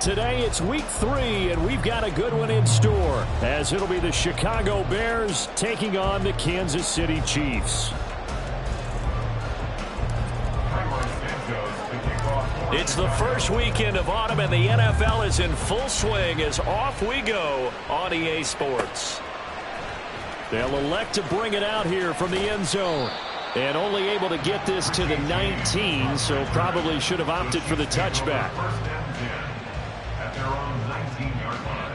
today it's week 3, and we've got a good one in store, as it'll be the Chicago Bears taking on the Kansas City Chiefs. It's the first weekend of autumn, and the NFL is in full swing as off we go on EA Sports. They'll elect to bring it out here from the end zone. And only able to get this to the 19, so probably should have opted for the touchback. At their own 19-yard line.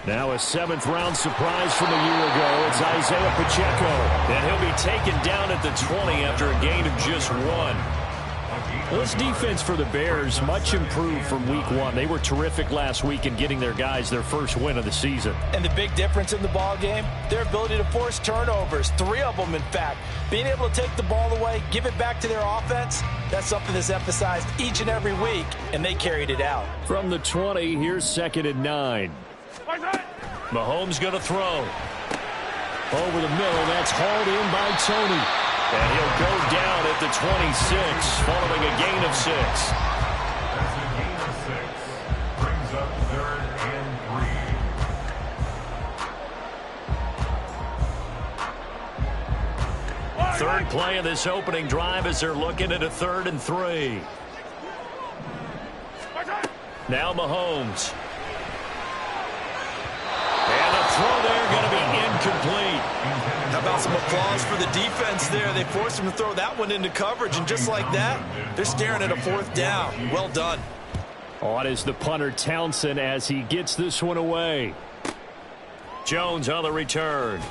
Now a 7th-round surprise from a year ago. It's Isaiah Pacheco. And he'll be taken down at the 20 after a gain of just 1. Well, this defense for the Bears, much improved from week 1. They were terrific last week in getting their guys their first win of the season. And the big difference in the ball game, their ability to force turnovers, 3 of them in fact. Being able to take the ball away, give it back to their offense, that's something that's emphasized each and every week, and they carried it out. From the 20, here's 2nd and 9. Mahomes going to throw. Over the middle, that's hauled in by Tony. And he'll go down at the 26, following a gain of 6. That's a gain of 6. Brings up 3rd and 3. Third play of this opening drive as they're looking at a 3rd and 3. Now Mahomes. And the throw there going to be incomplete. How about some applause for the defense there? They forced him to throw that one into coverage, and just like that, they're staring at a 4th down. Well done. On is the punter Townsend as he gets this one away. Jones on the return.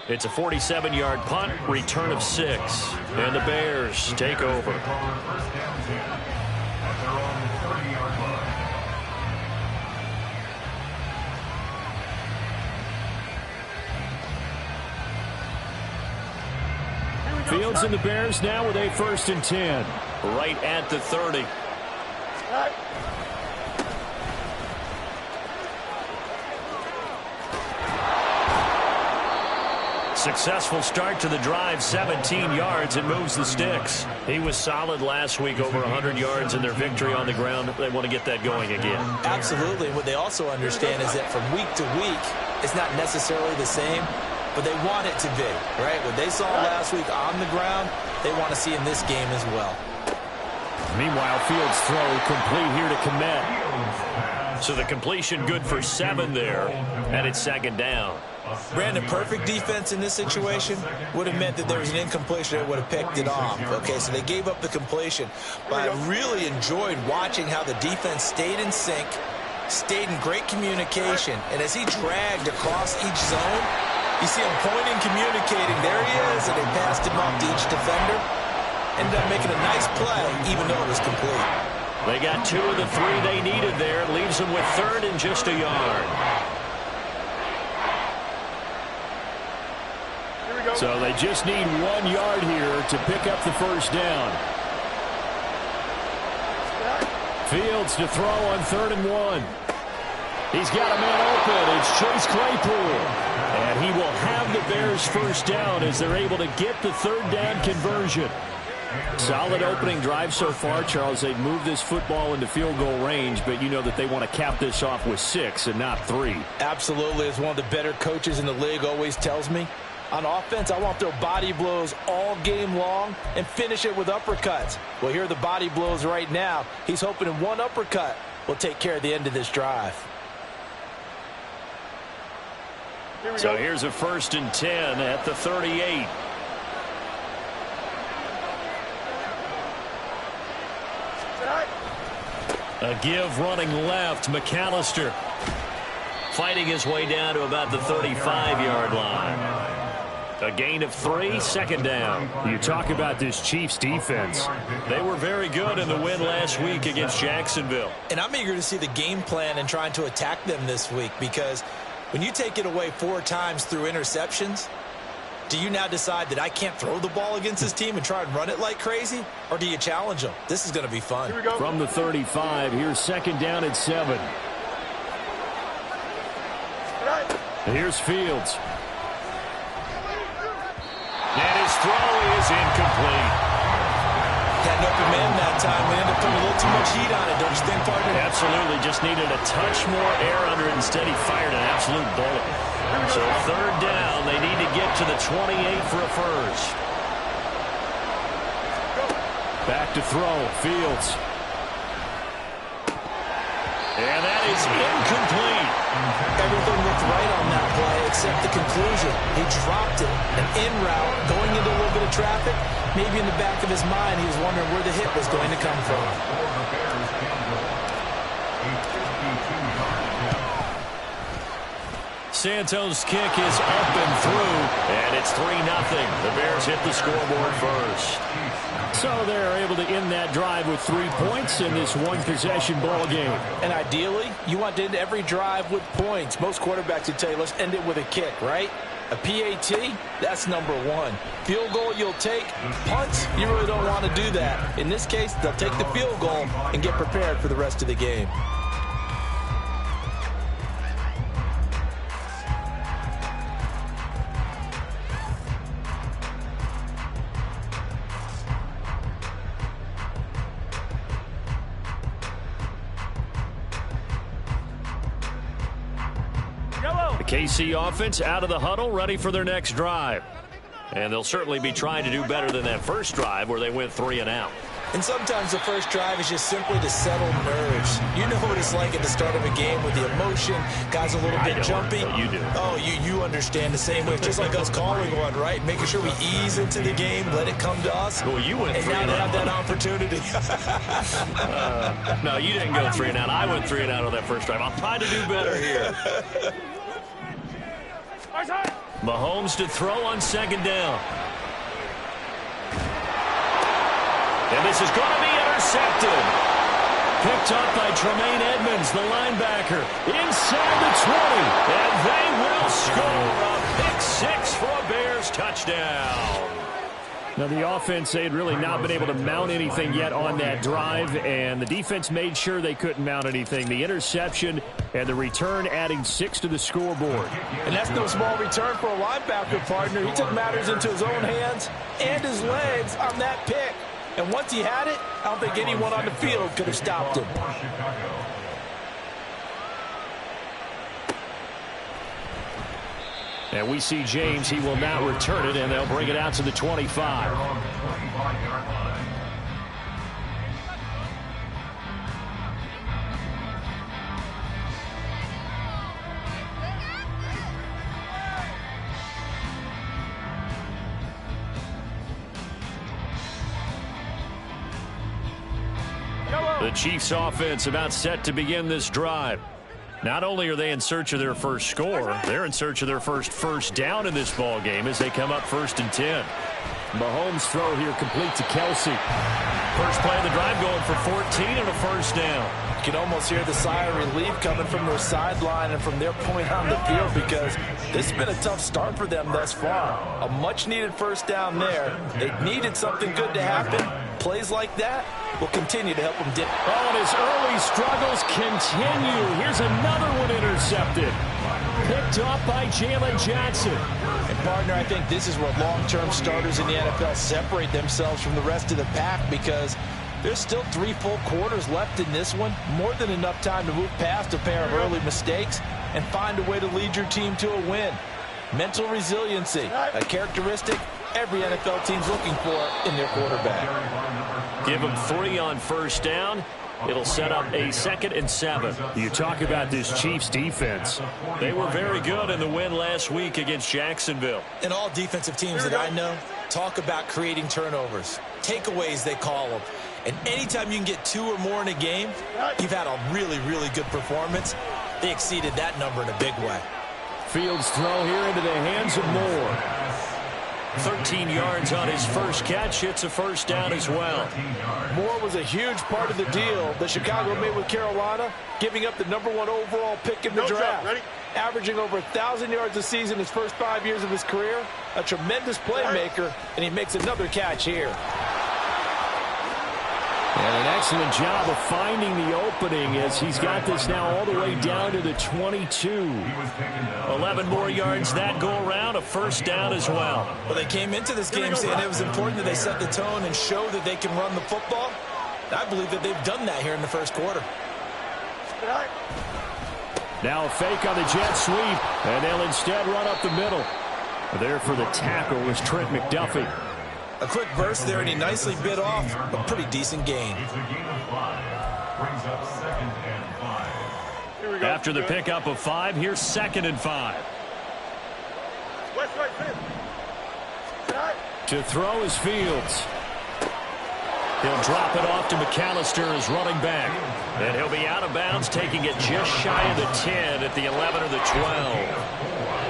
It's a 47-yard punt, return of 6. And the Bears take over. First down 10 at their own 30-yard line. Fields and the Bears now with a 1st and 10. Right at the 30. Successful start to the drive, 17 yards, and moves the sticks. He was solid last week, over 100 yards in their victory on the ground. They want to get that going again. Absolutely. What they also understand is that from week to week, it's not necessarily the same, but they want it to be, right? What they saw last week on the ground, they want to see in this game as well. Meanwhile, Fields' throw complete here to Kmet. So the completion good for 7 there, and it's 2nd down. Brandon, perfect defense in this situation would have meant that there was an incompletion that would have picked it off. Okay, so they gave up the completion. But I really enjoyed watching how the defense stayed in sync, stayed in great communication, and as he dragged across each zone, you see him pointing, communicating. There he is, and they passed him off to each defender. Ended up making a nice play, even though it was complete. They got 2 of the 3 they needed there. Leaves them with 3rd and just a yard. So they just need 1 yard here to pick up the 1st down. Fields to throw on 3rd and 1. He's got a man open. It's Chase Claypool. And he will have the Bears 1st down as they're able to get the 3rd down conversion. Solid opening drive so far, Charles. They've moved this football into field goal range, but you know that they want to cap this off with 6 and not 3. Absolutely. As one of the better coaches in the league always tells me, on offense, I want their body blows all game long and finish it with uppercuts. Well, here are the body blows right now. He's hoping in one uppercut will take care of the end of this drive. So here's a 1st and 10 at the 38. A give running left, McAllister fighting his way down to about the 35-yard line. A gain of 3, second down. You talk about this Chiefs defense. They were very good in the win last week against Jacksonville. And I'm eager to see the game plan and trying to attack them this week, because when you take it away 4 times through interceptions, do you now decide that I can't throw the ball against this team and try and run it like crazy? Or do you challenge them? This is going to be fun. From the 35, here's second down at 7. Here's Fields. And his throw is incomplete. Had an open man that time. We ended up putting a little too much heat on it, don't you think, partner? Absolutely. Just needed a touch more air under it. Instead, he fired an absolute bullet. So third down. They need to get to the 28 for a first. Back to throw. Fields. And that is incomplete. Everything looked right on that play except the conclusion. He dropped it. An in route, going into a little bit of traffic. Maybe in the back of his mind, he was wondering where the hit was going to come from. Santos' kick is up and through, and it's 3-0. The Bears hit the scoreboard first. So they're able to end that drive with 3 points in this one-possession ball game. And ideally, you want to end every drive with points. Most quarterbacks would tell you, let's end it with a kick, right? A PAT, that's number 1. Field goal you'll take. Punts, you really don't want to do that. In this case, they'll take the field goal and get prepared for the rest of the game. KC offense out of the huddle, ready for their next drive. And they'll certainly be trying to do better than that first drive where they went 3 and out. And sometimes the first drive is just simply to settle nerves. You know what it's like at the start of a game with the emotion. Guys a little bit jumpy. You do. Oh, you understand the same way. It's just like us calling one, right? Making sure we ease into the game, let it come to us. Well, you went 3 and and now out. they have that opportunity. No, you didn't go 3 and out. I went 3 and out on that first drive. I'll try to do better here. Mahomes to throw on second down. And this is going to be intercepted. Picked up by Tremaine Edmonds, the linebacker, inside the 20. And they will score a pick 6 for a Bears touchdown. Now, the offense, they had really not been able to mount anything yet on that drive, and the defense made sure they couldn't mount anything. The interception and the return adding 6 to the scoreboard. And that's no small return for a linebacker, partner. He took matters into his own hands and his legs on that pick. And once he had it, I don't think anyone on the field could have stopped him. And we see James. He will now return it, and they'll bring it out to the 25. The Chiefs offense about set to begin this drive. Not only are they in search of their first score, they're in search of their first down in this ball game as they come up 1st and 10. Mahomes' throw here complete to Kelsey. First play of the drive going for 14 and a first down. You can almost hear the sigh of relief coming from their sideline and from their point on the field, because this has been a tough start for them thus far. A much-needed first down there. They needed something good to happen. Plays like that will continue to help them dip. Oh, and his early struggles continue. Here's another one intercepted. Picked off by Jalen Johnson. And, partner, I think this is where long-term starters in the NFL separate themselves from the rest of the pack, because there's still 3 full quarters left in this one. More than enough time to move past a pair of early mistakes and find a way to lead your team to a win. Mental resiliency, a characteristic every NFL team's looking for in their quarterback. Give them 3 on first down. It'll set up a 2nd and 7. You talk about this Chiefs defense. They were very good in the win last week against Jacksonville. And all defensive teams that I know talk about creating turnovers. Takeaways, they call them. And anytime you can get 2 or more in a game, you've had a really, really good performance. They exceeded that number in a big way. Fields' throw here into the hands of Moore. 13 yards on his first catch. It's a first down as well. Moore was a huge part of the deal that Chicago made with Carolina, giving up the #1 overall pick in the draft. Averaging over 1,000 yards a season his first 5 years of his career. A tremendous playmaker, and he makes another catch here. And an excellent job of finding the opening as he's got this now all the way down to the 22. 11 more yards that go around, a first down as well. Well, they came into this game saying it was important that they set the tone and show that they can run the football. I believe that they've done that here in the first quarter. Now a fake on the jet sweep, and they'll instead run up the middle. There for the tackle was Trent McDuffie. A quick burst there, and he nicely bit off a pretty decent gain. It's a gain of 5. Brings up 2nd and 5. After the pickup of 5, here's 2nd and 5. To throw is Fields. He'll drop it off to McAllister as running back. And he'll be out of bounds, taking it just shy of the 10 at the 11 or the 12.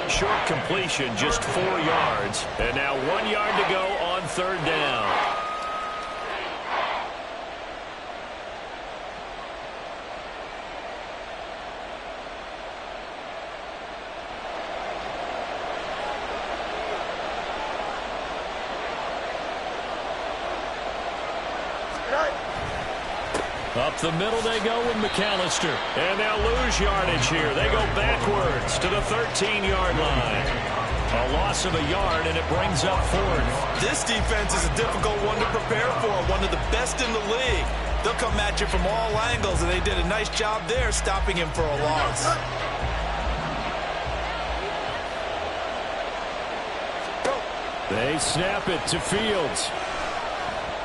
Short completion, just 4 yards. And now 1 yard to go on third down. Up the middle they go with McAllister. And they'll lose yardage here. They go backwards to the 13-yard line. A loss of a yard, and it brings up 4th. This defense is a difficult one to prepare for, one of the best in the league. They'll come at you from all angles, and they did a nice job there stopping him for a loss. They snap it to Fields.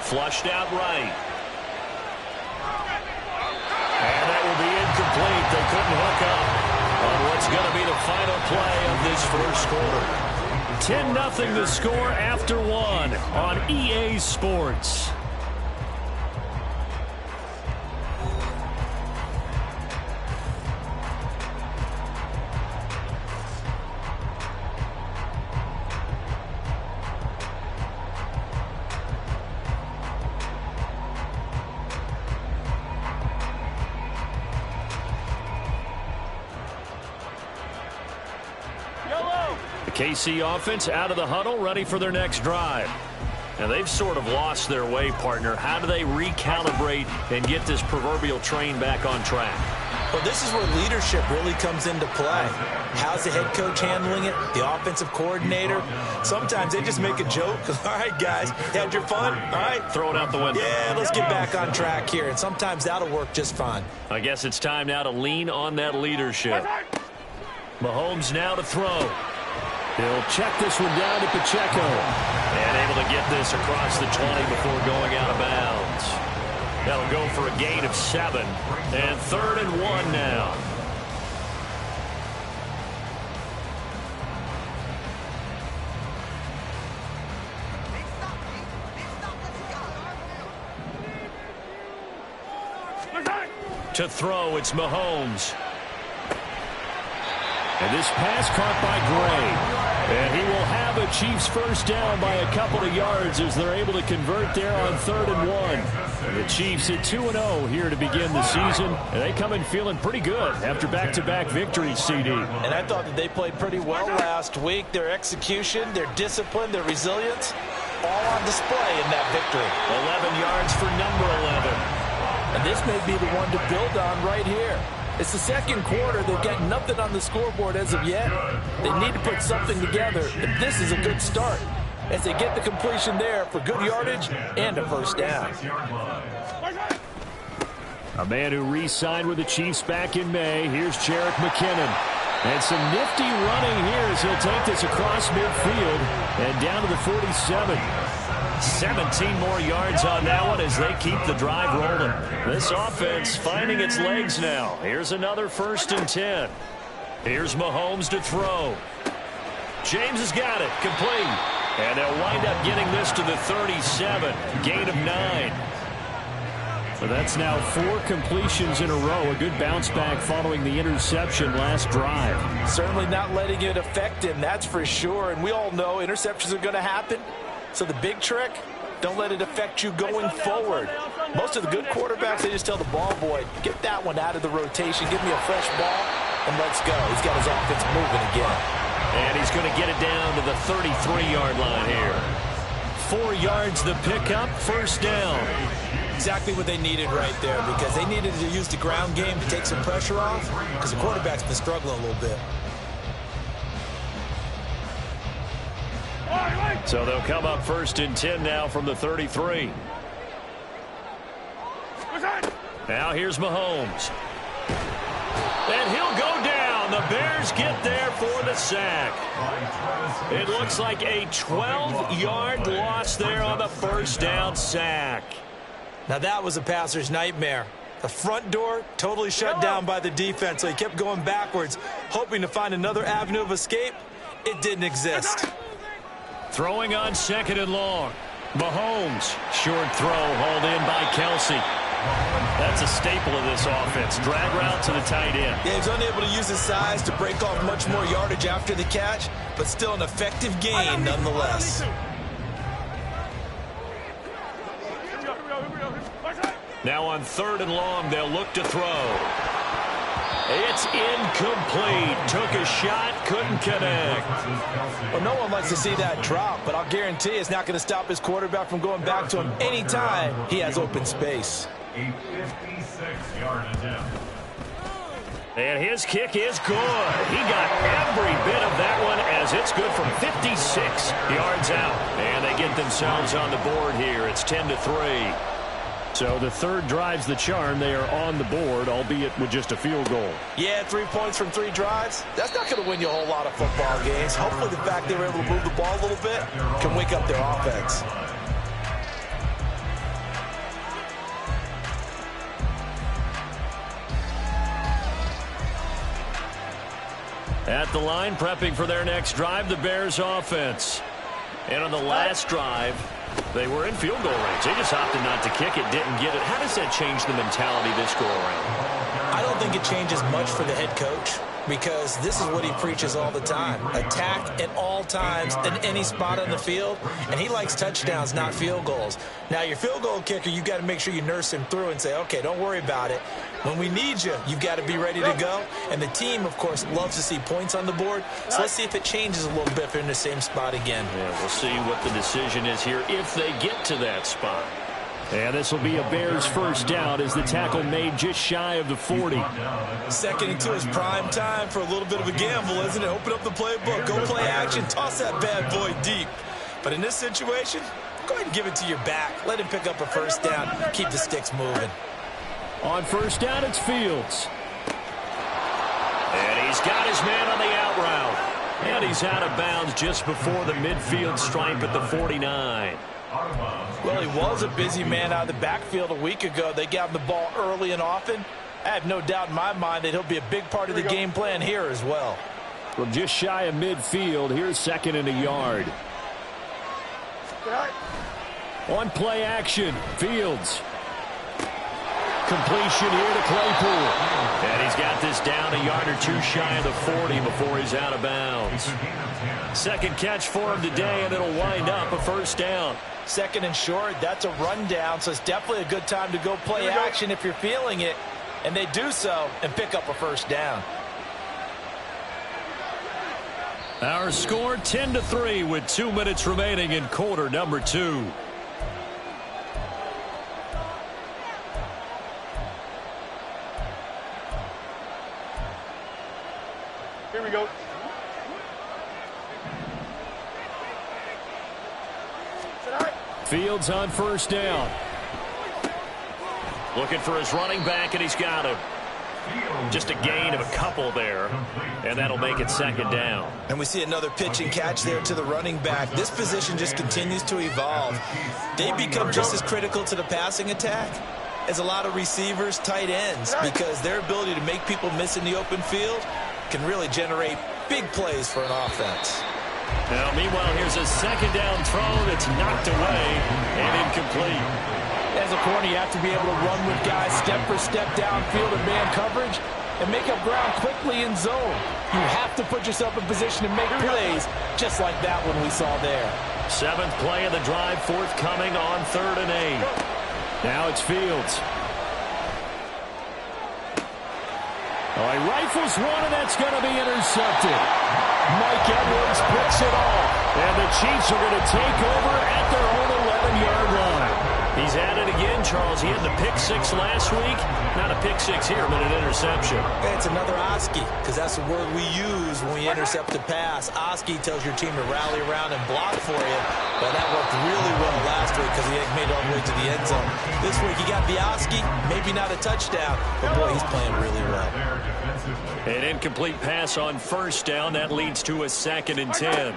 Flushed out right. And that will be incomplete. They couldn't hook up on what's going to be the final play of this first quarter. 10-0 the score after 1 on EA Sports. KC offense out of the huddle, ready for their next drive. Now, they've sort of lost their way, partner. How do they recalibrate and get this proverbial train back on track? Well, this is where leadership really comes into play. How's the head coach handling it? The offensive coordinator? Sometimes they just make a joke. All right, guys, had your fun? All right. Throw it out the window. Yeah, let's get back on track here. And sometimes that'll work just fine. I guess it's time now to lean on that leadership. Mahomes now to throw. He'll check this one down to Pacheco. And able to get this across the 20 before going out of bounds. That'll go for a gain of 7. And 3rd and 1 now. To throw, it's Mahomes. And this pass caught by Gray. And he will have a Chiefs first down by a couple of yards as they're able to convert there on 3rd and 1. The Chiefs at 2-0 here to begin the season. And they come in feeling pretty good after back-to-back victories, CD. And I thought that they played pretty well last week. Their execution, their discipline, their resilience, all on display in that victory. 11 yards for number 11. And this may be the one to build on right here. It's the second quarter. They've got nothing on the scoreboard as of yet. They need to put something together, and this is a good start as they get the completion there for good yardage and a first down. A man who re-signed with the Chiefs back in May. Here's Jerick McKinnon. And some nifty running here as he'll take this across midfield and down to the 47. 17 more yards on that one as they keep the drive rolling. This offense finding its legs now. Here's another 1st and 10. Here's Mahomes to throw. James has got it. Complete. And they'll wind up getting this to the 37. Gain of 9. Well, that's now 4 completions in a row. A good bounce back following the interception last drive. Certainly not letting it affect him, that's for sure. And we all know interceptions are going to happen. So the big trick, don't let it affect you going forward. Most of the good quarterbacks, they just tell the ball boy, get that one out of the rotation, give me a fresh ball, and let's go. He's got his offense moving again. And he's going to get it down to the 33-yard line here. 4 yards the pickup, first down. Exactly what they needed right there, because they needed to use the ground game to take some pressure off, because the quarterback's been struggling a little bit. So they'll come up 1st and 10 now from the 33. Now here's Mahomes. And he'll go down. The Bears get there for the sack. It looks like a 12-yard loss there on the first down sack. Now that was a passer's nightmare. The front door totally shut down by the defense, so he kept going backwards, hoping to find another avenue of escape. It didn't exist. Throwing on 2nd and long. Mahomes, short throw, hauled in by Kelsey. That's a staple of this offense. Drag route to the tight end. Yeah, he's unable to use his size to break off much more yardage after the catch, but still an effective gain nonetheless. Now on 3rd and long, they'll look to throw. It's incomplete. Took a shot, couldn't connect. Well, no one likes to see that drop, but I'll guarantee it's not going to stop his quarterback from going back to him anytime he has open space. A 56-yard attempt. And his kick is good. He got every bit of that one as it's good from 56 yards out. And they get themselves on the board here. It's 10-3. So the third drive's the charm. They are on the board, albeit with just a field goal. Yeah, 3 points from 3 drives. That's not going to win you a whole lot of football games. Hopefully the fact they were able to move the ball a little bit can wake up their offense. At the line, prepping for their next drive, the Bears offense. And on the last drive, they were in field goal range. They just opted not to kick it, didn't get it. How does that change the mentality this go around? I don't think it changes much for the head coach, because this is what he preaches all the time. Attack at all times in any spot on the field, and he likes touchdowns, not field goals. Now, your field goal kicker, you've got to make sure you nurse him through and say, okay, don't worry about it. When we need you, you've got to be ready to go. And the team, of course, loves to see points on the board. So let's see if it changes a little bit if they're in the same spot again. Yeah, we'll see what the decision is here if they get to that spot. And this will be a Bears first down as the tackle made just shy of the 40. 2nd and 2 is prime time for a little bit of a gamble, isn't it? Open up the playbook, go play action, toss that bad boy deep. But in this situation, go ahead and give it to your back. Let him pick up a first down. Keep the sticks moving. On first down, it's Fields. And he's got his man on the out route. And he's out of bounds just before the midfield stripe at the 49. Well, he was a busy man out of the backfield a week ago. They got him the ball early and often. I have no doubt in my mind that he'll be a big part of the game plan here as well. From just shy of midfield, here's 2nd and a yard. On play action, Fields. Completion here to Claypool. And he's got this down a yard or two shy of the 40 before he's out of bounds. Second catch for him today, and it'll wind up a first down. 2nd and short, that's a rundown, so it's definitely a good time to go play action if you're feeling it. And they do so and pick up a first down. Our score 10-3 with 2 minutes remaining in quarter number 2. Here we go. Fields on first down. Looking for his running back, and he's got him. Just a gain of a couple there, and that'll make it 2nd down. And we see another pitch and catch there to the running back. This position just continues to evolve. They become just as critical to the passing attack as a lot of receivers, tight ends, because their ability to make people miss in the open field can really generate big plays for an offense. Now, meanwhile, here's a 2nd down throw that's knocked away and incomplete. As As a corner, you have to be able to run with guys step for step downfield and man coverage and make up ground quickly in zone. You have to put yourself in position to make plays just like that one we saw there. 7th play of the drive, forthcoming on 3rd and 8. Now it's Fields. Oh, he rifles one, and that's going to be intercepted. Mike Edwards picks it off, and the Chiefs are going to take over at their own 11-yard line. He's at it again, Charles. He had the pick-6 last week. Not a pick-6 here, but an interception. Hey, it's another Oski, because that's the word we use when we intercept the pass. Oski tells your team to rally around and block for you, but that worked really well last week because he made it all the way to the end zone. This week he got the Oski, maybe not a touchdown, but boy, he's playing really well. An incomplete pass on 1st down. That leads to a 2nd and 10.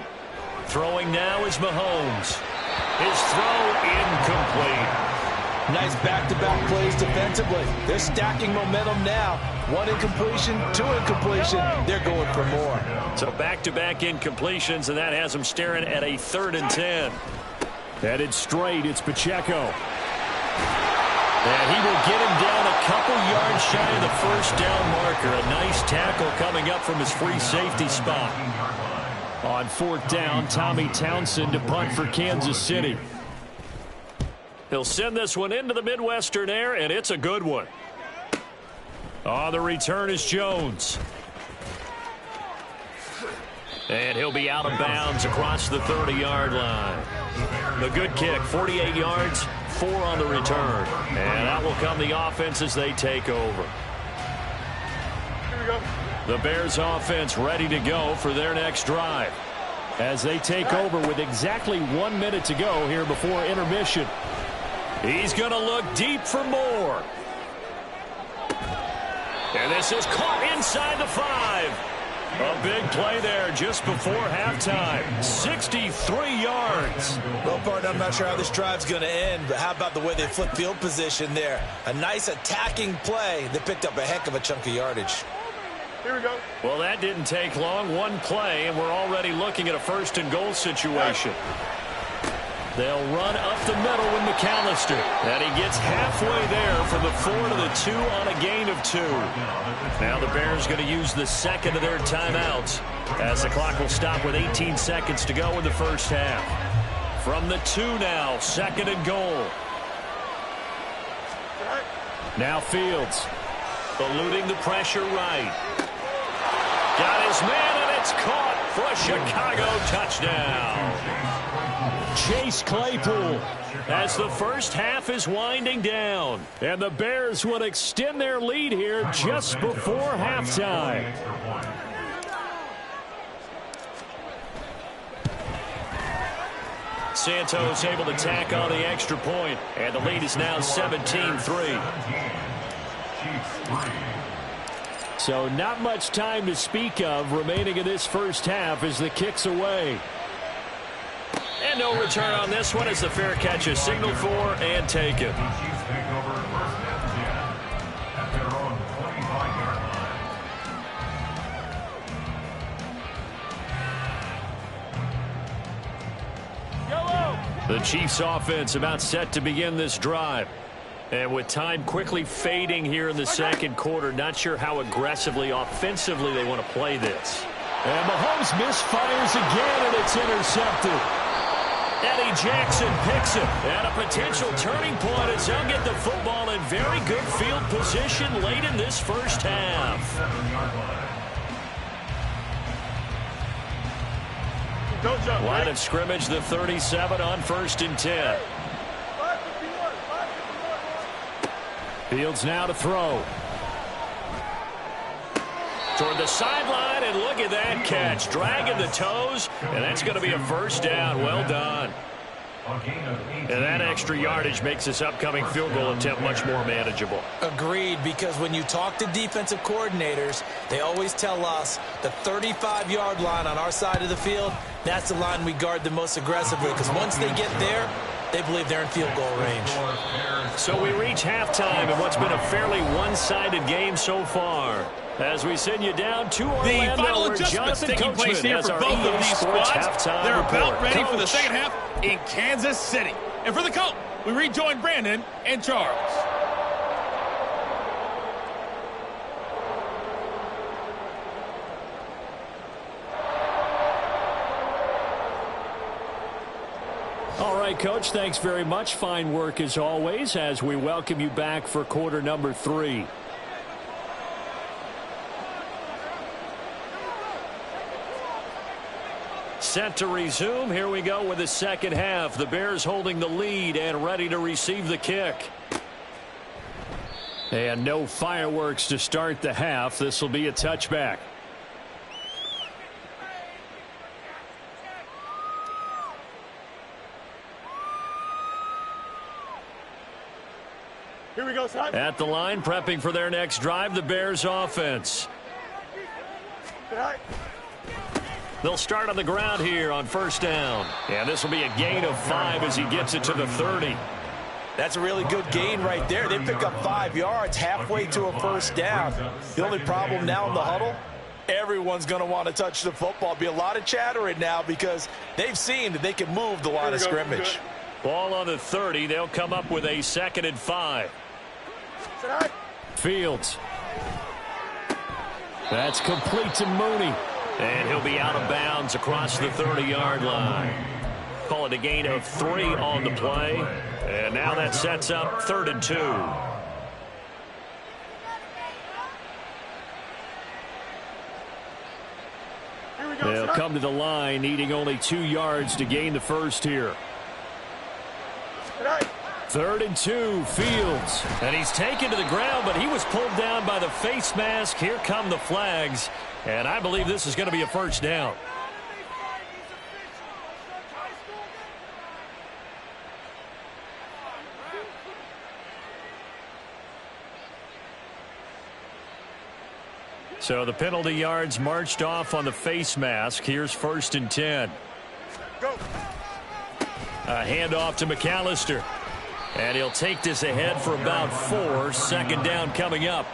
Throwing now is Mahomes. His throw incomplete. Nice back-to-back plays defensively. They're stacking momentum now. 1 incompletion, 2 incompletion. They're going for more. So back-to-back incompletions, and that has them staring at a 3rd and 10. Headed straight, it's Pacheco. And he will get him down a couple yards shy of the 1st down marker. A nice tackle coming up from his free safety spot. On 4th down, Tommy Townsend to punt for Kansas City. He'll send this one into the Midwestern air, and it's a good one. On the return is Jones. And he'll be out of bounds across the 30-yard line. The good kick, 48 yards, 4 on the return. And that will come the offense as they take over. Here we go. The Bears offense ready to go for their next drive as they take over with exactly 1 minute to go here before intermission. He's going to look deep for more. And this is caught inside the 5. A big play there just before halftime. 63 yards. Well, partner, I'm not sure how this drive's going to end, but how about the way they flip field position there? A nice attacking play. They picked up a heck of a chunk of yardage. Here we go. Well, that didn't take long. 1 play, and we're already looking at a 1st and goal situation. They'll run up the middle with McAllister. And he gets halfway there from the 4 to the 2 on a gain of 2. Now the Bears going to use the 2nd of their timeouts as the clock will stop with 18 seconds to go in the 1st half. From the 2 now, 2nd and goal. Now Fields, eluding the pressure right. Got his man, and it's caught for a Chicago touchdown. Chase Claypool as the 1st half is winding down. And the Bears would extend their lead here just before halftime. Santos able to tack on the extra point, and the lead is now 17-3. So not much time to speak of remaining in this 1st half as the kick's away. And no return on this one as the fair catch is signaled for and taken. The Chiefs offense about set to begin this drive. And with time quickly fading here in the 2nd quarter, not sure how aggressively, offensively they want to play this. And Mahomes misfires again, and it's intercepted. Eddie Jackson picks it. And a potential turning point as they'll get the football in very good field position late in this 1st half. Line of scrimmage, the 37 on 1st and 10. Fields now to throw. Toward the sideline, and look at that catch. Dragging the toes, and that's going to be a 1st down. Well done. And that extra yardage makes this upcoming field goal attempt much more manageable. Agreed, because when you talk to defensive coordinators, they always tell us the 35-yard line on our side of the field, that's the line we guard the most aggressively, because once they get there, they believe they're in field goal range. So we reach halftime in what's been a fairly one-sided game so far. As we send you down to Orlando, the final adjustments taking place here for both of these squads. They're about ready for the 2nd half in Kansas City. And for the coach, we rejoin Brandon and Charles. All right, Coach, thanks very much. Fine work as always as we welcome you back for quarter number 3. Set to resume. Here we go with the second half. The Bears holding the lead and ready to receive the kick. And no fireworks to start the half. This will be a touchback. Here we go, son. At the line, prepping for their next drive, the Bears offense. They'll start on the ground here on first down. And this will be a gain of 5 as he gets it to the 30. That's a really good gain right there. They pick up 5 yards halfway to a first down. The only problem now in the huddle, everyone's going to want to touch the football. Be a lot of chattering now because they've seen that they can move the line of scrimmage. Ball on the 30. They'll come up with a 2nd and 5. Fields. That's complete to Mooney. And he'll be out of bounds across the 30-yard line. Call it a gain of 3 on the play. And now that sets up 3rd and 2. They'll come to the line, needing only 2 yards to gain the first here. 3rd and 2, Fields. And he's taken to the ground, but he was pulled down by the face mask. Here come the flags. And I believe this is going to be a first down. So the penalty yards marched off on the face mask. Here's 1st and 10. Go. A handoff to McAllister. And he'll take this ahead for about 4. 2nd down coming up.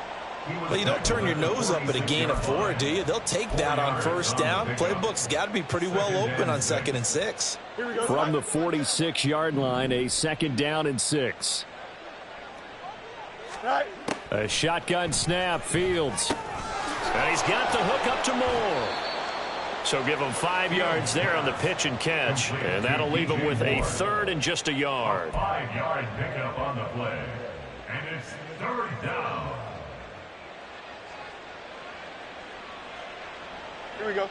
Well, you don't turn your nose up at a gain of 4, do you? They'll take that on first down. Playbook's got to be pretty well open on 2nd and 6. From the 46-yard line, a 2nd down and 6. A shotgun snap, Fields. And he's got the hook up to Moore. So give him 5 yards there on the pitch and catch. And that'll leave him with a 3rd and just a yard. 5-yard pickup on the play. And it's 3rd down. Here we go.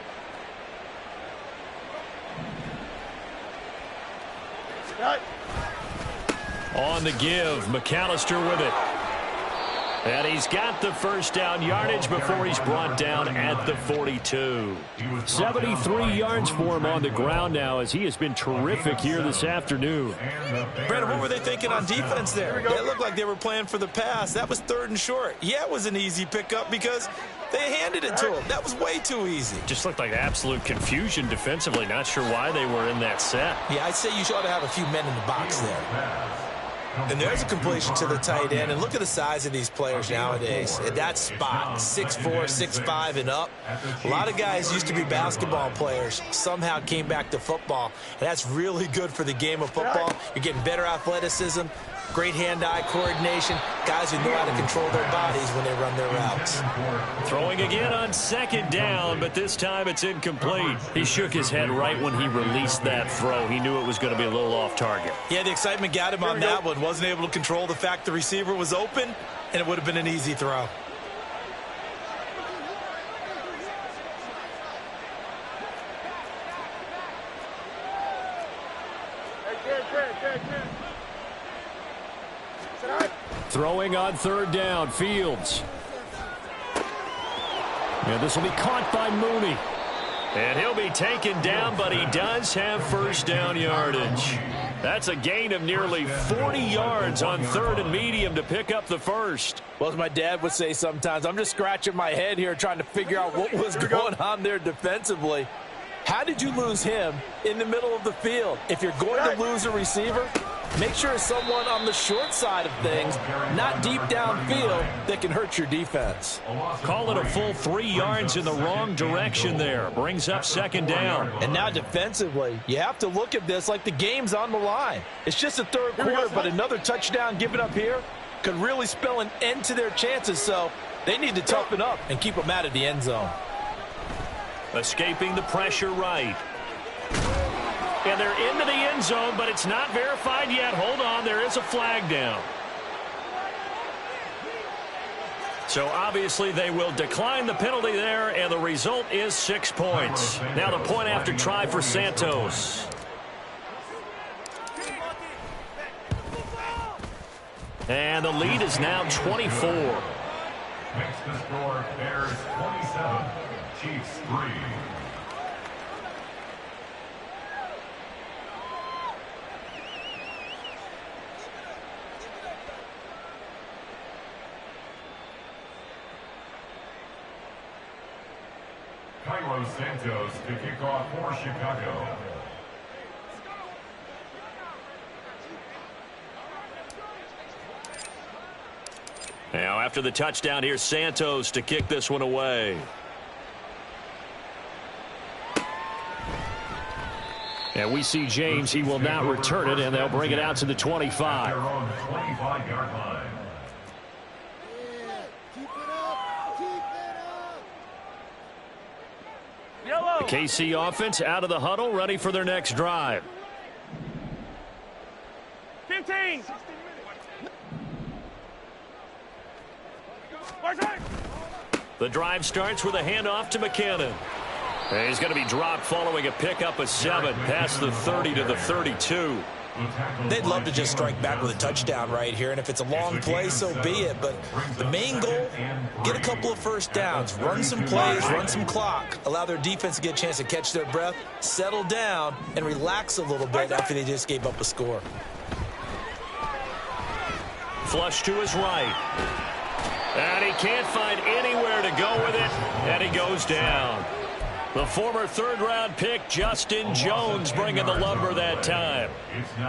On the give, McAllister with it. And he's got the first down yardage before he's brought down at the 42. 73 yards for him on the ground now as he has been terrific here this afternoon. Brandon, what were they thinking on defense there? They looked like they were playing for the pass. That was 3rd and short. Yeah, it was an easy pickup because they handed it to him. That was way too easy. Just looked like absolute confusion defensively. Not sure why they were in that set. Yeah, I'd say you ought to have a few men in the box there. And there's a completion to the tight end. And look at the size of these players nowadays. At that spot, 6'4", 6'5", and up. A lot of guys used to be basketball players, somehow came back to football. And that's really good for the game of football. You're getting better athleticism, great hand-eye coordination, guys who know how to control their bodies when they run their routes. Throwing again on 2nd down, but this time it's incomplete. He shook his head right when he released that throw. He knew it was going to be a little off target. Yeah, the excitement got him on that one. Wasn't able to control the fact the receiver was open, and it would have been an easy throw. Throwing on 3rd down, Fields. And this will be caught by Mooney. And he'll be taken down, but he does have first down yardage. That's a gain of nearly 40 yards on 3rd and medium to pick up the first. Well, as my dad would say sometimes, I'm just scratching my head here trying to figure out what was going on there defensively. How did you lose him in the middle of the field? If you're going to lose a receiver, Make sure it's someone on the short side of things, not deep downfield, that can hurt your defense. Call it a full 3 yards in the wrong direction there. Brings up second down. And now defensively, you have to look at this like the game's on the line. It's just a third quarter, but another touchdown given up here could really spell an end to their chances, so they need to toughen up and keep them out of the end zone. Escaping the pressure right. And they're into the end zone, but it's not verified yet. Hold on, there is a flag down. So obviously they will decline the penalty there, and the result is 6 points. Now the point after try for Santos. And the lead is now 24. Makes the score Bears 27, Chiefs 3. Cairo Santos to kick off for Chicago. Now after the touchdown, here's Santos to kick this one away. And we see James. He will not return it, and they'll bring it out to the 25. They're on the 25-yard line. The KC offense out of the huddle, ready for their next drive. 15. The drive starts with a handoff to McKinnon. And he's going to be dropped following a pickup of 7 past the 30 to the 32. They'd love to just strike back with a touchdown right here, and if it's a long play, so be it. But the main goal, get a couple of first downs, run some plays, run some clock, allow their defense to get a chance to catch their breath, settle down, and relax a little bit after they just gave up a score. Flush to his right. And he can't find anywhere to go with it, and he goes down. The former third-round pick, Justin Jones, bringing the lumber that time.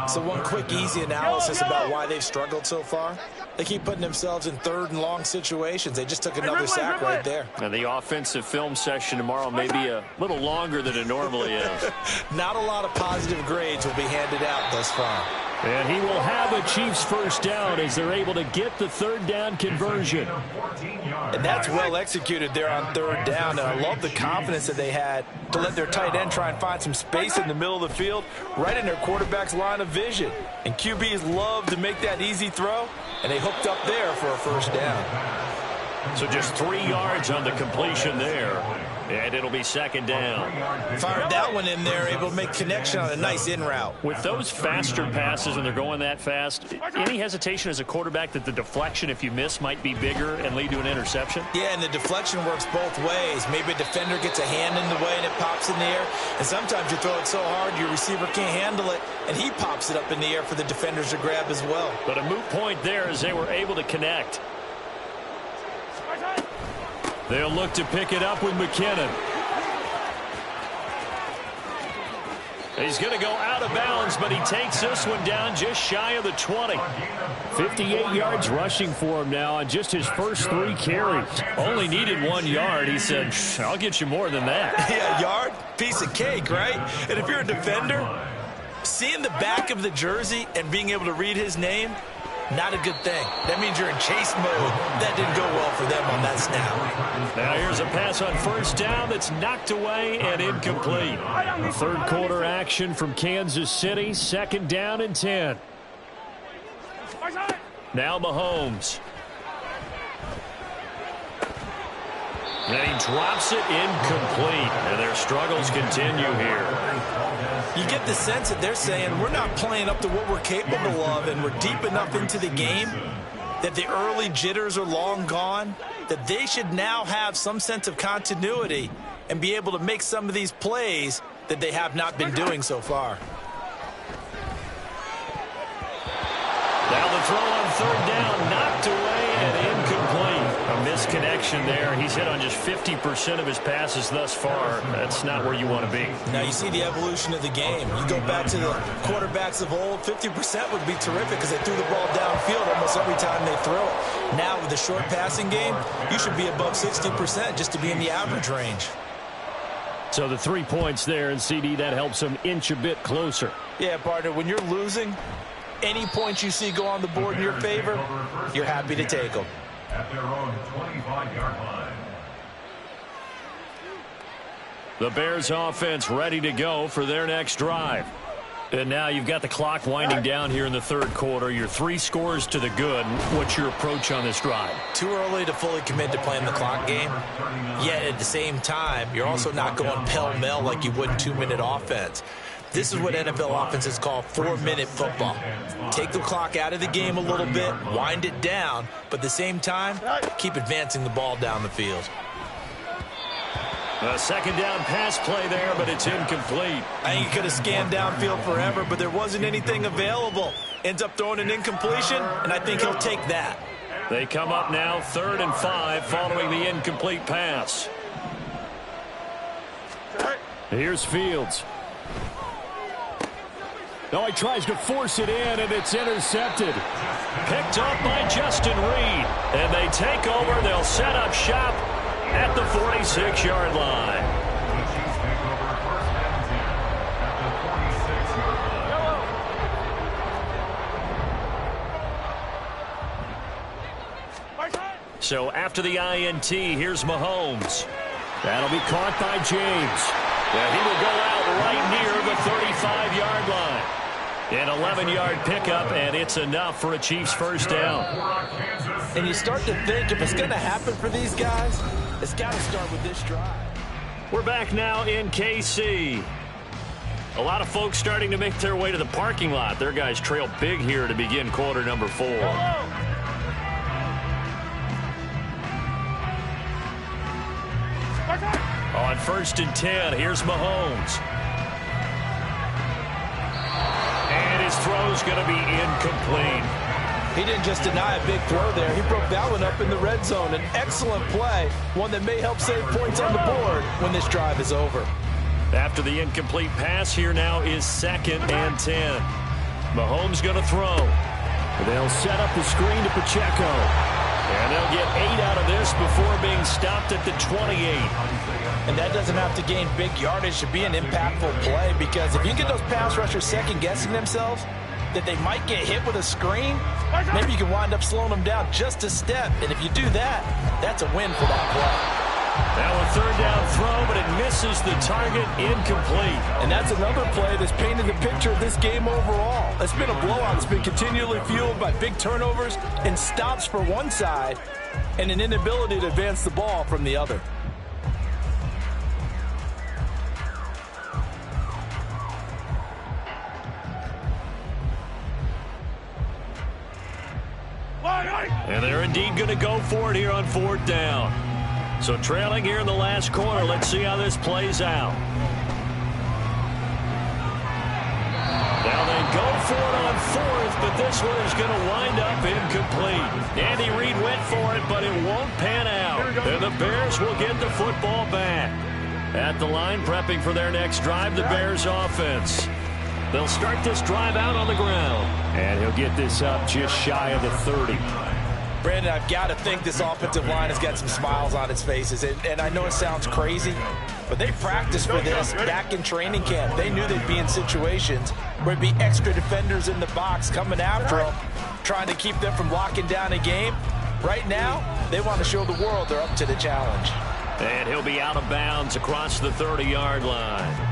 So one quick, easy analysis about why they've struggled so far. They keep putting themselves in third and long situations. They just took another sack right there. And the offensive film session tomorrow may be a little longer than it normally is. Not a lot of positive grades will be handed out thus far. And he will have a Chiefs first down as they're able to get the third down conversion. And that's well executed there on third down. And I love the confidence that they had to let their tight end try and find some space in the middle of the field, right in their quarterback's line of vision. And QBs love to make that easy throw, and they hooked up there for a first down. So just 3 yards on the completion there. And it'll be second down. Fired that one in there, able to make connection on a nice in route. With those faster passes when they're going that fast, any hesitation as a quarterback that the deflection, if you miss, might be bigger and lead to an interception? Yeah, and the deflection works both ways. Maybe a defender gets a hand in the way and it pops in the air. And sometimes you throw it so hard your receiver can't handle it, and he pops it up in the air for the defenders to grab as well. But a moot point there as they were able to connect. They'll look to pick it up with McKinnon. He's going to go out of bounds, but he takes this one down just shy of the 20. 58 yards rushing for him now on just his first 3 carries. Only needed 1 yard. He said, I'll get you more than that. Yeah, yard, piece of cake, right? And if you're a defender, seeing the back of the jersey and being able to read his name, not a good thing. That means you're in chase mode. That didn't go well for them on that snap. Now here's a pass on first down that's knocked away and incomplete. Third quarter action from Kansas City. Second down and 10. Now Mahomes. And he drops it incomplete. And their struggles continue here. You get the sense that they're saying we're not playing up to what we're capable of, and we're deep enough into the game that the early jitters are long gone, that they should now have some sense of continuity and be able to make some of these plays that they have not been doing so far. Now the throw on third down, knocked away and incomplete. A missed connection there. He's hit on just 50% of his passes thus far. That's not where you want to be. Now you see the evolution of the game. You go back to the quarterbacks of old, 50% would be terrific because they threw the ball downfield almost every time they throw it. Now with the short passing game, you should be above 60% just to be in the average range. So the 3 points there, and CD, that helps him inch a bit closer. Yeah, partner, when you're losing, any points you see go on the board in your favor, you're happy to take them. At their own 25-yard line. The Bears offense ready to go for their next drive. And now you've got the clock winding down here in the third quarter. You're 3 scores to the good. What's your approach on this drive? Too early to fully commit to playing the clock game. Yet at the same time, you're also not going pell-mell like you would in 2-minute offense. This is what NFL offenses call 4-minute football. Take the clock out of the game a little bit, wind it down, but at the same time, keep advancing the ball down the field. A second down pass play there, but it's incomplete. I think he could have scanned downfield forever, but there wasn't anything available. Ends up throwing an incompletion, and I think he'll take that. They come up now 3rd and 5 following the incomplete pass. Here's Fields. No, he tries to force it in, and it's intercepted. Picked up by Justin Reed. And they take over. They'll set up shop at the 46-yard line. The Chiefs take over 1st and 10 at the 46-yard line. So after the INT, here's Mahomes. That'll be caught by James. And he will go out right near the 35-yard line. An 11-yard pickup, and it's enough for a Chiefs first down. And you start to think if it's going to happen for these guys, it's got to start with this drive. We're back now in KC. A lot of folks starting to make their way to the parking lot. Their guys trail big here to begin quarter number 4. On 1st and 10, here's Mahomes. And his throw's going to be incomplete. He didn't just deny a big throw there. He broke that one up in the red zone. An excellent play, one that may help save points on the board when this drive is over. After the incomplete pass, here now is 2nd and 10. Mahomes going to throw. They'll set up the screen to Pacheco. And they'll get 8 out of this before being stopped at the 28. And that doesn't have to gain big yardage to be an impactful play, because if you get those pass rushers second-guessing themselves that they might get hit with a screen, maybe you can wind up slowing them down just a step. And if you do that, that's a win for that play. Now a 3rd down throw, but it misses the target, incomplete. And that's another play that's painted the picture of this game overall. It's been a blowout. It's been continually fueled by big turnovers and stops for one side and an inability to advance the ball from the other. And they're indeed going to go for it here on 4th down. So trailing here in the last quarter, let's see how this plays out. Now they go for it on 4th, but this one is going to wind up incomplete. Andy Reid went for it, but it won't pan out. And the Bears will get the football back. At the line, prepping for their next drive, the Bears offense. They'll start this drive out on the ground. And he'll get this up just shy of the 30. Brandon, I've got to think this offensive line has got some smiles on its faces. And I know it sounds crazy, but they practiced for this back in training camp. They knew they'd be in situations where it'd be extra defenders in the box coming after them, trying to keep them from locking down a game. Right now, they want to show the world they're up to the challenge. And he'll be out of bounds across the 30-yard line.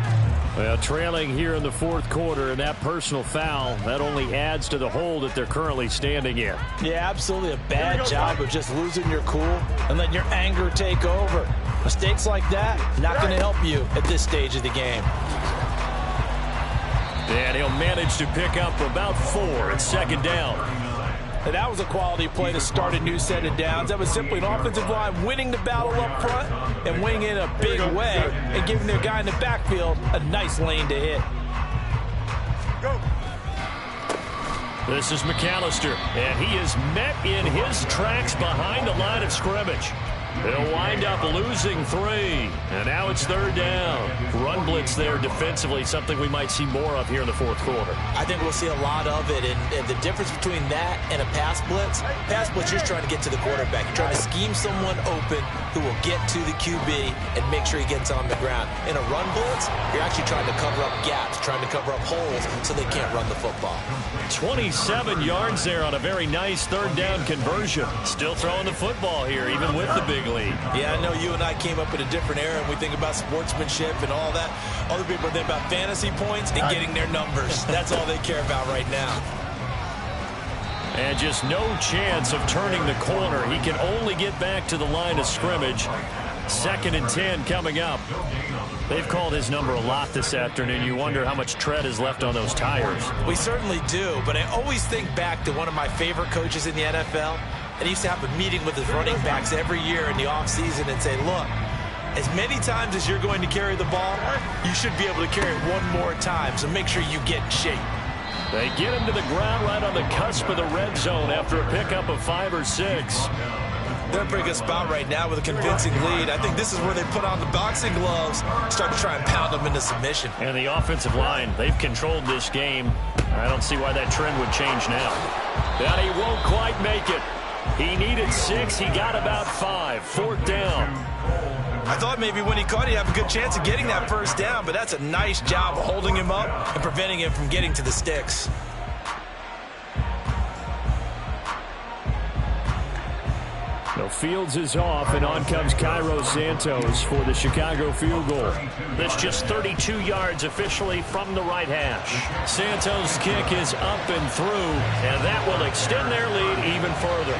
Well, trailing here in the 4th quarter, and that personal foul, that only adds to the hole that they're currently standing in. Yeah, absolutely a bad job of just losing your cool and letting your anger take over. Mistakes like that, not going to help you at this stage of the game. And he'll manage to pick up about 4 at 2nd down. And that was a quality play to start a new set of downs. That was simply an offensive line winning the battle up front and winning in a big way and giving their guy in the backfield a nice lane to hit. This is McAllister, and he is met in his tracks behind the line of scrimmage. They'll wind up losing 3, and now it's 3rd down. Run blitz there defensively, something we might see more of here in the 4th quarter. I think we'll see a lot of it, and the difference between that and a pass blitz, you're trying to get to the quarterback. You're trying to scheme someone open who will get to the QB and make sure he gets on the ground. In a run blitz, you're actually trying to cover up gaps, trying to cover up holes so they can't run the football. 27 yards there on a very nice 3rd down conversion. Still throwing the football here, even with the big lead. Yeah, I know you and I came up in a different era, and we think about sportsmanship and all that. Other people think about fantasy points and getting their numbers. That's all they care about right now. And just no chance of turning the corner. He can only get back to the line of scrimmage. 2nd and 10 coming up. They've called his number a lot this afternoon. You wonder how much tread is left on those tires. We certainly do, but I always think back to one of my favorite coaches in the NFL. And he used to have a meeting with his running backs every year in the offseason and say, look, as many times as you're going to carry the ball, you should be able to carry it one more time, so make sure you get in shape. They get him to the ground right on the cusp of the red zone after a pickup of 5 or 6. They're in a pretty good spot right now with a convincing lead. I think this is where they put on the boxing gloves, start to try and pound them into submission. And the offensive line, they've controlled this game. I don't see why that trend would change now. That he won't quite make it. He needed 6. He got about 5. 4th down. I thought maybe when he caught it, he'd have a good chance of getting that 1st down, but that's a nice job of holding him up and preventing him from getting to the sticks. So Fields is off, and on comes Cairo Santos for the Chicago field goal. This just 32 yards officially from the right hash. Santos' kick is up and through, and that will extend their lead even further.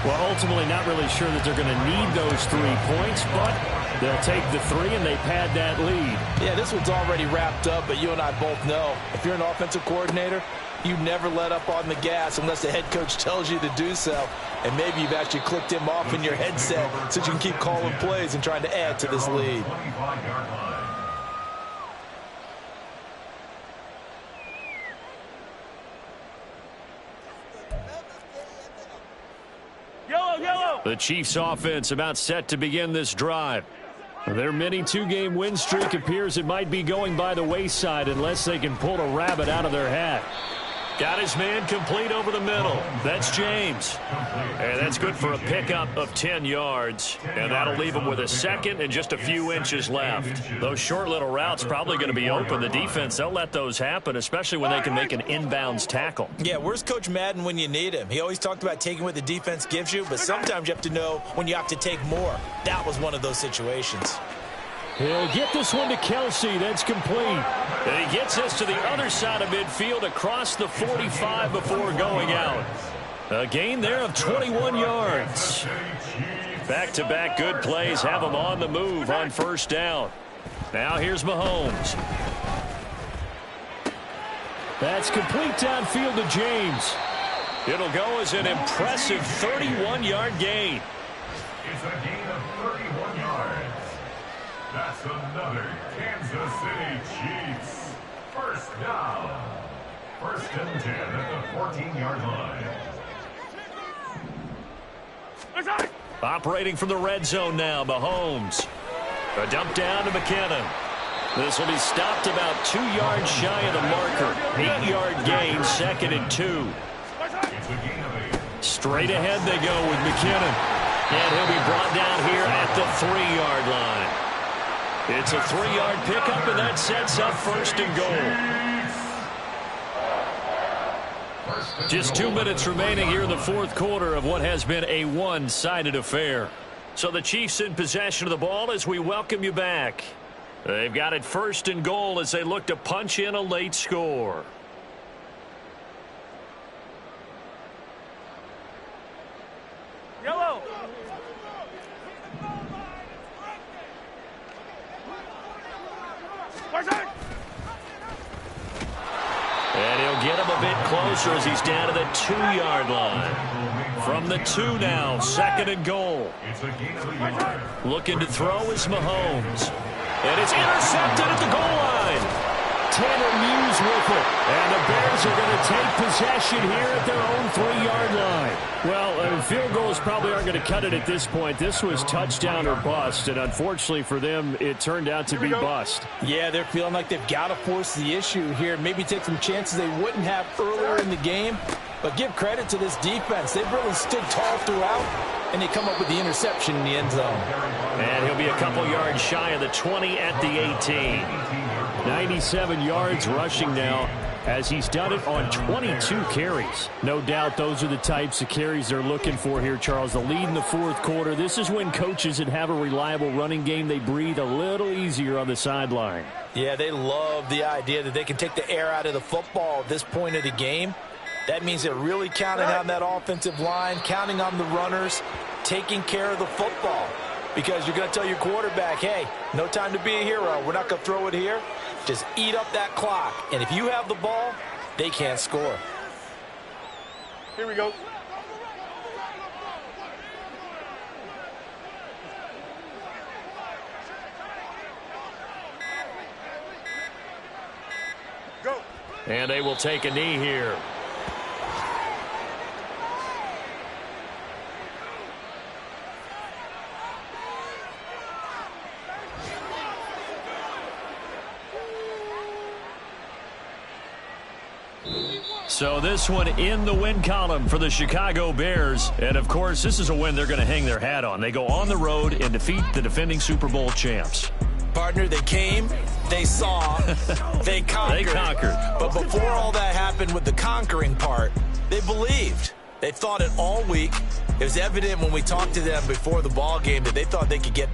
Well, ultimately not really sure that they're going to need those 3 points, but they'll take the 3 and they pad that lead. Yeah, this one's already wrapped up, but you and I both know if you're an offensive coordinator, you never let up on the gas unless the head coach tells you to do so. And maybe you've actually clicked him off in your headset so you can keep calling plays and trying to add to this lead. The Chiefs offense about set to begin this drive. Their mini 2-game win streak appears it might be going by the wayside unless they can pull a rabbit out of their hat. Got his man complete over the middle. That's James. And that's good for a pickup of 10 yards. And that'll leave him with a 2nd and just a few inches left. Those short little routes probably going to be open. The defense, they'll let those happen, especially when they can make an inbounds tackle. Yeah, where's Coach Madden when you need him? He always talked about taking what the defense gives you, but sometimes you have to know when you have to take more. That was one of those situations. He'll get this one to Kelsey. That's complete. And he gets us to the other side of midfield across the 45 before going out. A gain there of 21 yards. Back-to-back good plays have him on the move on 1st down. Now here's Mahomes. That's complete downfield to James. It'll go as an impressive 31-yard gain. It's a gain of 31 yards. That's another Kansas City Chiefs. 1st down. 1st and 10 at the 14-yard line. Operating from the red zone now, Mahomes. A dump down to McKinnon. This will be stopped about 2 yards shy of the marker. 8-yard gain, 2nd and 2. Straight ahead they go with McKinnon. And he'll be brought down here at the 3-yard line. It's a 3-yard pickup, and that sets up 1st and goal. Just 2 minutes remaining here in the 4th quarter of what has been a one-sided affair. So the Chiefs in possession of the ball as we welcome you back. They've got it 1st and goal as they look to punch in a late score. Yellow. And he'll get him a bit closer as he's down to the 2-yard line. From the 2 now, 2nd and goal. Looking to throw is Mahomes. And it's intercepted at the goal line. Tanner Muse with it. And the Bears are going to take possession here at their own 3-yard line. Well, field goals probably aren't going to cut it at this point. This was touchdown or bust, and unfortunately for them, it turned out to be bust. Yeah, they're feeling like they've got to force the issue here. Maybe take some chances they wouldn't have earlier in the game. But give credit to this defense. They've really stood tall throughout, and they come up with the interception in the end zone. And he'll be a couple yards shy of the 20 at the 18. 97 yards rushing now, as he's done it on 22 carries. No doubt those are the types of carries they're looking for here, Charles. The lead in the fourth quarter. This is when coaches that have a reliable running game, they breathe a little easier on the sideline. Yeah, they love the idea that they can take the air out of the football at this point of the game. That means they're really counting on that offensive line, counting on the runners, taking care of the football. Because you're going to tell your quarterback, hey, no time to be a hero. We're not going to throw it here. Just eat up that clock. And if you have the ball, they can't score. Here we go. Go. And they will take a knee here. So this one in the win column for the Chicago Bears. And, of course, this is a win they're going to hang their hat on. They go on the road and defeat the defending Super Bowl champs. Partner, they came, they saw, they conquered. They conquered. But before all that happened with the conquering part, they believed. They thought it all week. It was evident when we talked to them before the ball game that they thought they could get this